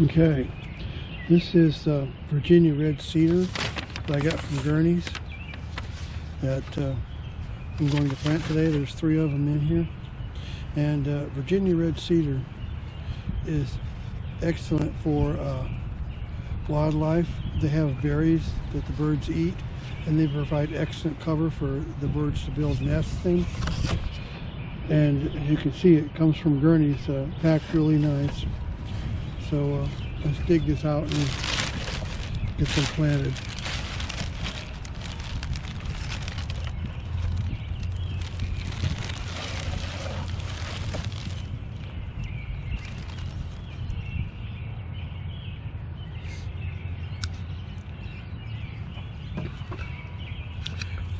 Okay, this is Virginia Red Cedar that I got from Gurney's that I'm going to plant today. There's 3 of them in here. And Virginia Red Cedar is excellent for wildlife. They have berries that the birds eat, and they provide excellent cover for the birds to build nests in. And as you can see, it comes from Gurney's, packed really nice. So let's dig this out and get them planted.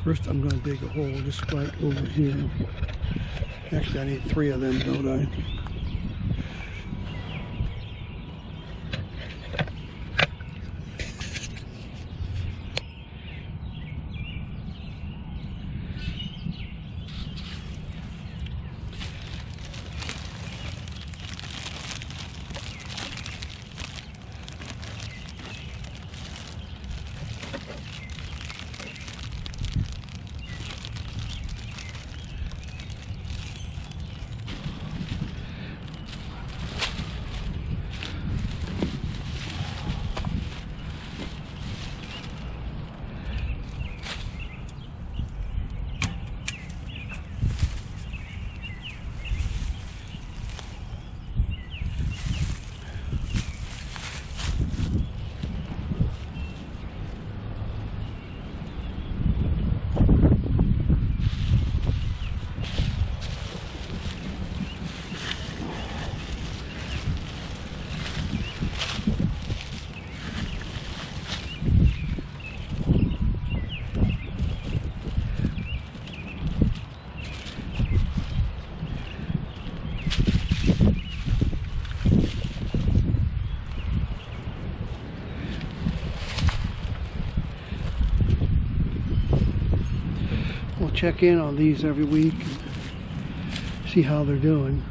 First I'm going to dig a hole just right over here. Actually I need 3 of them, don't I? We'll check in on these every week and see how they're doing.